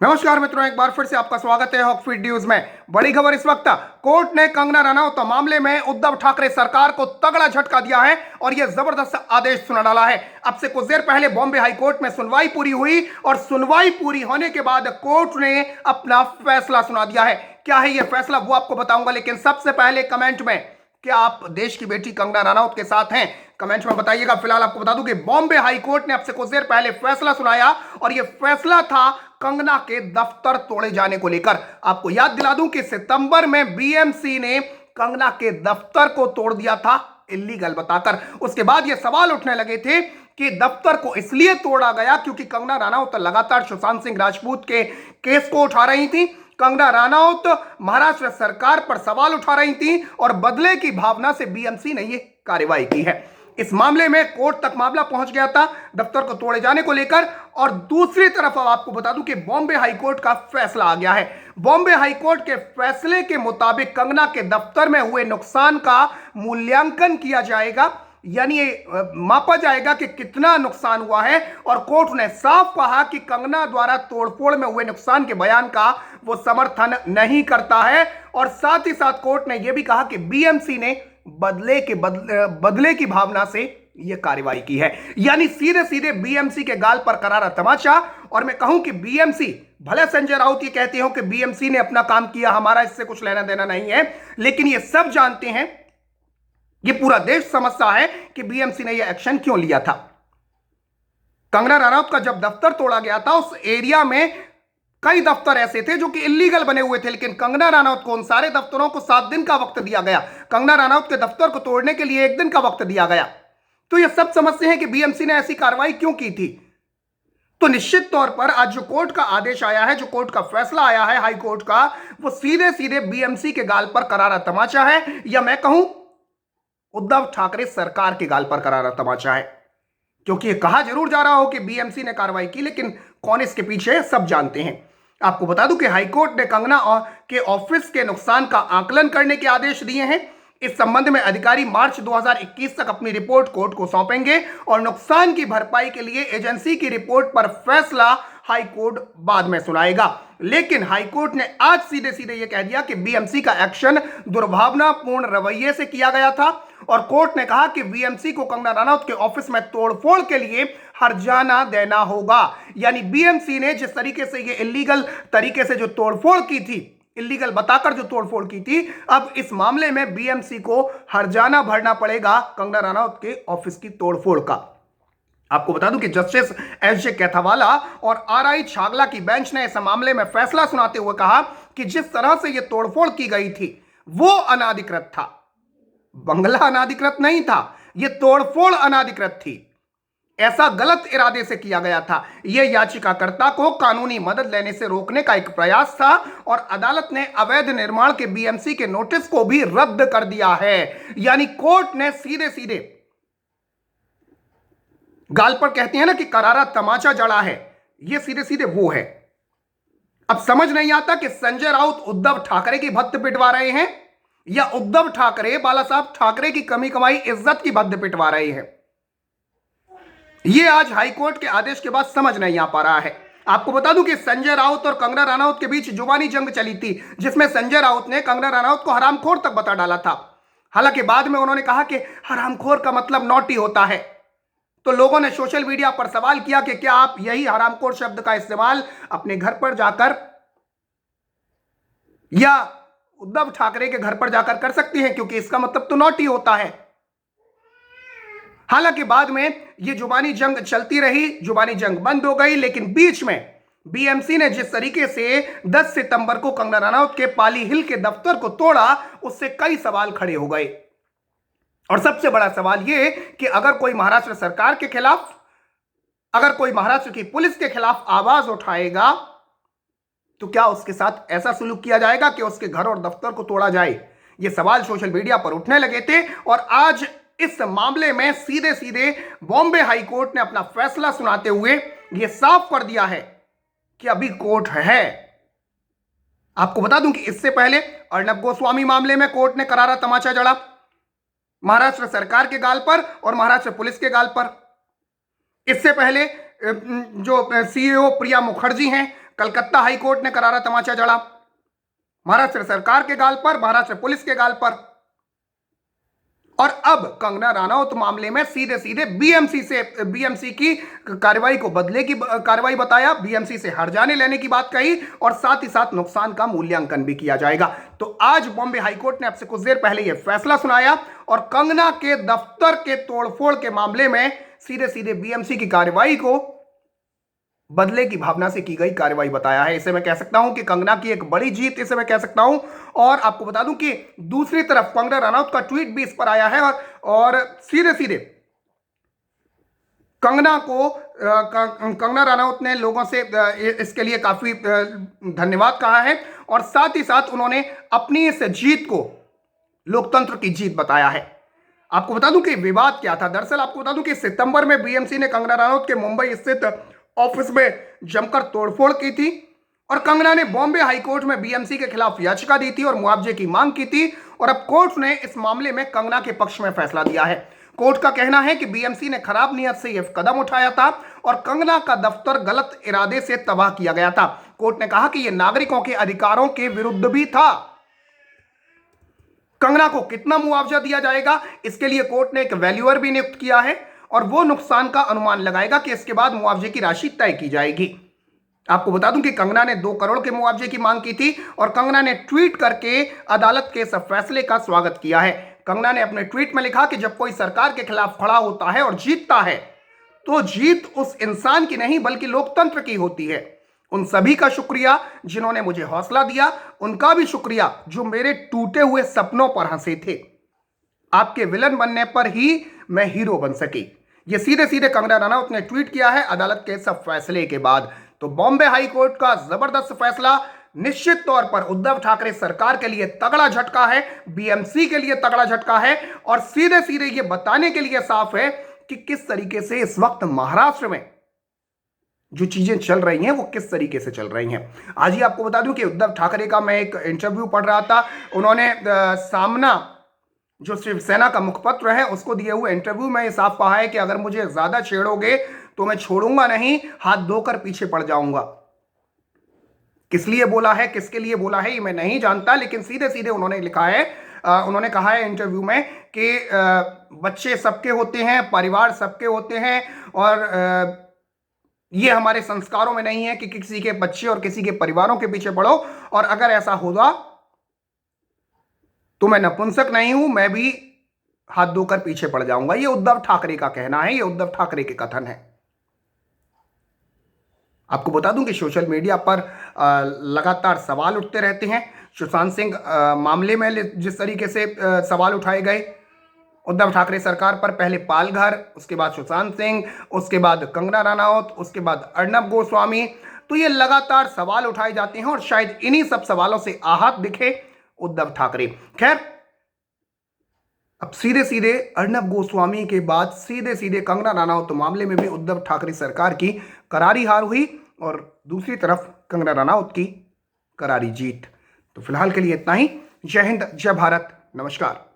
नमस्कार मित्रों, एक बार फिर से आपका स्वागत है हॉक फीड न्यूज में। बड़ी खबर इस वक्त, कोर्ट ने कंगना रनौत मामले में उद्धव ठाकरे सरकार को तगड़ा झटका दिया है और यह जबरदस्त आदेश सुना डाला है। अब से कुछ देर पहले बॉम्बे हाई कोर्ट में सुनवाई पूरी हुई और सुनवाई पूरी होने के बाद कोर्ट ने अपना फैसला सुना दिया है। क्या है यह फैसला वो आपको बताऊंगा, लेकिन सबसे पहले कमेंट में क्या आप देश की बेटी कंगना रनौत के साथ हैं, कमेंट में बताइएगा। फिलहाल आपको बता दूं कि बॉम्बे हाई कोर्ट ने अब से कुछ देर पहले फैसला सुनाया और यह फैसला था कंगना के दफ्तर तोड़े जाने को लेकर। आपको याद दिला दूं कि सितंबर में बीएमसी ने कंगना के दफ्तर को तोड़ दिया था इलीगल बताकर। उसके बाद यह सवाल उठने लगे थे कि दफ्तर को इसलिए तोड़ा गया क्योंकि कंगना रनौत लगातार सुशांत सिंह राजपूत के केस को उठा रही थी। कंगना रनौत महाराष्ट्र सरकार पर सवाल उठा रही थी और बदले की भावना से बीएमसी ने यह कार्रवाई की है। इस मामले में कोर्ट तक मामला पहुंच गया था दफ्तर को तोड़े जाने को लेकर। और दूसरी तरफ अब आपको बता दूं कि बॉम्बे हाई कोर्ट का फैसला आ गया है। बॉम्बे हाई कोर्ट के फैसले के मुताबिक कंगना के दफ्तर में हुए नुकसान का मूल्यांकन किया जाएगा, यानी मापा जाएगा कि कितना नुकसान हुआ है। और कोर्ट ने साफ कहा कि कंगना द्वारा तोड़फोड़ में हुए नुकसान के बयान का वो समर्थन नहीं करता है। और साथ ही साथ कोर्ट ने यह भी कहा कि बीएमसी ने बदले की भावना से यह कार्रवाई की है, यानी सीधे सीधे बीएमसी के गाल पर करारा तमाचा। और मैं कहूं कि बीएमसी, भले संजय राउत ये कहते हो कि बीएमसी ने अपना काम किया, हमारा इससे कुछ लेना देना नहीं है, लेकिन ये सब जानते हैं, ये पूरा देश समझता है कि बीएमसी ने यह एक्शन क्यों लिया था। कंगना रनौत का जब दफ्तर तोड़ा गया था उस एरिया में कई दफ्तर ऐसे थे जो कि इलीगल बने हुए थे, लेकिन कंगना रनौत को उन सारे दफ्तरों को 7 दिन का वक्त दिया गया। कंगना रनौत के दफ्तर को तोड़ने के लिए 1 दिन का वक्त दिया गया। तो ये सब समझते हैं कि बीएमसी ने ऐसी कार्रवाई क्यों की थी। तो निश्चित तौर पर आज जो कोर्ट का आदेश आया है, जो कोर्ट का फैसला आया है हाई कोर्ट का, वो सीधे सीधे बीएमसी के गाल पर करारा तमाचा है, या मैं कहूं उद्धव ठाकरे सरकार के गाल पर करारा तमाचा है। क्योंकि ये कहा जरूर जा रहा हो कि बीएमसी ने कार्रवाई की, लेकिन कौन इसके पीछे है सब जानते हैं। आपको बता दूं कि हाईकोर्ट ने कंगना के ऑफिस के नुकसान का आकलन करने के आदेश दिए हैं। इस संबंध में अधिकारी मार्च 2021 तक अपनी रिपोर्ट कोर्ट को सौंपेंगे और नुकसान की भरपाई के लिए एजेंसी की रिपोर्ट पर फैसला हाईकोर्ट बाद में सुनाएगा। लेकिन हाईकोर्ट ने आज सीधे सीधे यह कह दिया कि बीएमसी का एक्शन दुर्भावनापूर्ण रवैये से किया गया था। और कोर्ट ने कहा कि बीएमसी को कंगना रनौत के ऑफिस में तोड़फोड़ के लिए हर्जाना देना होगा। यानी बीएमसी ने जिस तरीके से ये इलीगल तरीके से जो तोड़फोड़ की थी, इलीगल बताकर जो तोड़फोड़ की थी, अब इस मामले में बीएमसी को हर्जाना भरना पड़ेगा कंगना रनौत के ऑफिस की तोड़फोड़ का। आपको बता दूं कि जस्टिस एस.जे. कैथावाला और आर.आई. छागला की बेंच ने इस मामले में फैसला सुनाते हुए कहा कि जिस तरह से यह तोड़फोड़ की गई थी वो अनाधिकृत था। बंगला अनाधिकृत नहीं था, यह तोड़फोड़ अनाधिकृत थी। ऐसा गलत इरादे से किया गया था। यह याचिकाकर्ता को कानूनी मदद लेने से रोकने का एक प्रयास था और अदालत ने अवैध निर्माण के बीएमसी के नोटिस को भी रद्द कर दिया है। यानी कोर्ट ने सीधे सीधे गाल पर कहते हैं ना कि करारा तमाचा जड़ा है, यह सीधे सीधे वो है। अब समझ नहीं आता कि संजय राउत उद्धव ठाकरे की भद्द पिटवा रहे हैं या उद्धव ठाकरे बाला साहब ठाकरे की कमी कमाई इज्जत की भद्द पिटवा रहे हैं। यह आज हाईकोर्ट के आदेश के बाद समझ नहीं आ पा रहा है। आपको बता दूं कि संजय राउत और कंगना रनौत के बीच जुबानी जंग चली थी, जिसमें संजय राउत ने कंगना रनौत को हरामखोर तक बता डाला था। हालांकि बाद में उन्होंने कहा कि हरामखोर का मतलब नॉटी होता है। तो लोगों ने सोशल मीडिया पर सवाल किया कि क्या आप यही हरामखोर शब्द का इस्तेमाल अपने घर पर जाकर या उद्धव ठाकरे के घर पर जाकर कर सकती हैं, क्योंकि इसका मतलब तो नॉटी होता है। हालांकि बाद में यह जुबानी जंग चलती रही, जुबानी जंग बंद हो गई, लेकिन बीच में बीएमसी ने जिस तरीके से 10 सितंबर को कंगना रनौत के पाली हिल के दफ्तर को तोड़ा, उससे कई सवाल खड़े हो गए। और सबसे बड़ा सवाल यह कि अगर कोई महाराष्ट्र सरकार के खिलाफ, अगर कोई महाराष्ट्र की पुलिस के खिलाफ आवाज उठाएगा तो क्या उसके साथ ऐसा सुलूक किया जाएगा कि उसके घर और दफ्तर को तोड़ा जाए। ये सवाल सोशल मीडिया पर उठने लगे थे और आज इस मामले में सीधे सीधे बॉम्बे हाई कोर्ट ने अपना फैसला सुनाते हुए यह साफ कर दिया है कि अभी कोर्ट है। आपको बता दूं कि इससे पहले अर्नब गोस्वामी मामले में कोर्ट ने करारा तमाचा जड़ा महाराष्ट्र सरकार के गाल पर और महाराष्ट्र पुलिस के गाल पर। इससे पहले जो सीईओ प्रिया मुखर्जी हैं, कलकत्ता हाईकोर्ट ने करारा तमाचा जड़ा महाराष्ट्र सरकार के गाल पर, महाराष्ट्र पुलिस के गाल पर। और अब कंगना रनौत मामले में सीधे सीधे बीएमसी की कार्रवाई को बदले की कार्रवाई बताया, बीएमसी से हट जाने लेने की बात कही और साथ ही साथ नुकसान का मूल्यांकन भी किया जाएगा। तो आज बॉम्बे हाईकोर्ट ने अब से कुछ देर पहले यह फैसला सुनाया और कंगना के दफ्तर के तोड़फोड़ के मामले में सीधे सीधे बीएमसी की कार्रवाई को बदले की भावना से की गई कार्रवाई बताया है। इसे मैं कह सकता हूं कि कंगना की एक बड़ी जीत, इसे मैं कह सकता हूं। और आपको बता दूं कि दूसरी तरफ कंगना रनौत का ट्वीट भी इस पर आया है और सीधे सीधे कंगना रनौत ने लोगों से इसके लिए काफी धन्यवाद कहा है और साथ ही साथ उन्होंने अपनी इस जीत को लोकतंत्र की जीत बताया है। आपको बता दूं कि विवाद क्या था। दरअसल आपको बता दूं कि सितंबर में बीएमसी ने कंगना रनौत के मुंबई स्थित ऑफिस में जमकर तोड़फोड़ की थी और कंगना ने बॉम्बे हाईकोर्ट में बीएमसी के खिलाफ याचिका दी थी और मुआवजे की मांग की थी और अब कोर्ट ने इस मामले में कंगना के पक्ष में फैसला दिया है। कोर्ट का कहना है कि बीएमसी ने खराब नियत से यह कदम उठाया था और कंगना का दफ्तर गलत इरादे से तबाह किया गया था। कोर्ट ने कहा कि यह नागरिकों के अधिकारों के विरुद्ध भी था। कंगना को कितना मुआवजा दिया जाएगा, इसके लिए कोर्ट ने एक वैल्यूअर भी नियुक्त किया है और वो नुकसान का अनुमान लगाएगा कि इसके बाद मुआवजे की राशि तय की जाएगी। आपको बता दूं कि कंगना ने 2 करोड़ के मुआवजे की मांग की थी और कंगना ने ट्वीट करके अदालत के इस फैसले का स्वागत किया है। कंगना ने अपने ट्वीट में लिखा कि जब कोई सरकार के खिलाफ खड़ा होता है और जीतता है तो जीत उस इंसान की नहीं बल्कि लोकतंत्र की होती है। उन सभी का शुक्रिया जिन्होंने मुझे हौसला दिया, उनका भी शुक्रिया जो मेरे टूटे हुए सपनों पर हंसे थे। आपके विलन बनने पर ही मैं हीरो बन सकी। ये सीधे सीधे कंगना रनौत ने ट्वीट किया है अदालत के सब फैसले के बाद। तो बॉम्बे हाई कोर्ट का जबरदस्त फैसला निश्चित तौर पर उद्धव ठाकरे सरकार के लिए तगड़ा झटका है, बीएमसी के लिए तगड़ा झटका है और सीधे सीधे ये बताने के लिए साफ है कि किस तरीके से इस वक्त महाराष्ट्र में जो चीजें चल रही हैं वो किस तरीके से चल रही हैं। आज ही आपको बता दूं कि उद्धव ठाकरे का मैं एक इंटरव्यू पढ़ रहा था। उन्होंने सामना जो शिवसेना का मुखपत्र है उसको दिए हुए इंटरव्यू में साफ कहा है कि अगर मुझे ज्यादा छेड़ोगे तो मैं छोड़ूंगा नहीं, हाथ धोकर पीछे पड़ जाऊंगा। किस लिए बोला है, किसके लिए बोला है ये मैं नहीं जानता, लेकिन सीधे सीधे उन्होंने लिखा है, उन्होंने कहा है इंटरव्यू में कि बच्चे सबके होते हैं, परिवार सबके होते हैं और ये हमारे संस्कारों में नहीं है कि किसी के बच्चे और किसी के परिवारों के पीछे पड़ो और अगर ऐसा होगा तो मैं नपुंसक नहीं हूं, मैं भी हाथ धोकर पीछे पड़ जाऊंगा। ये उद्धव ठाकरे का कहना है, ये उद्धव ठाकरे के कथन है। आपको बता दूं कि सोशल मीडिया पर लगातार सवाल उठते रहते हैं। सुशांत सिंह मामले में जिस तरीके से सवाल उठाए गए, उद्धव ठाकरे सरकार पर पहले पालघर, उसके बाद सुशांत सिंह, उसके बाद कंगना रनौत, उसके बाद अर्नब गोस्वामी, तो ये लगातार सवाल उठाए जाते हैं और शायद इन्हीं सब सवालों से आहत दिखे उद्धव ठाकरे। खैर, अब सीधे सीधे अर्नब गोस्वामी के बाद सीधे सीधे कंगना रनौत मामले में भी उद्धव ठाकरे सरकार की करारी हार हुई और दूसरी तरफ कंगना रनौत की करारी जीत। तो फिलहाल के लिए इतना ही। जय हिंद, जय भारत, नमस्कार।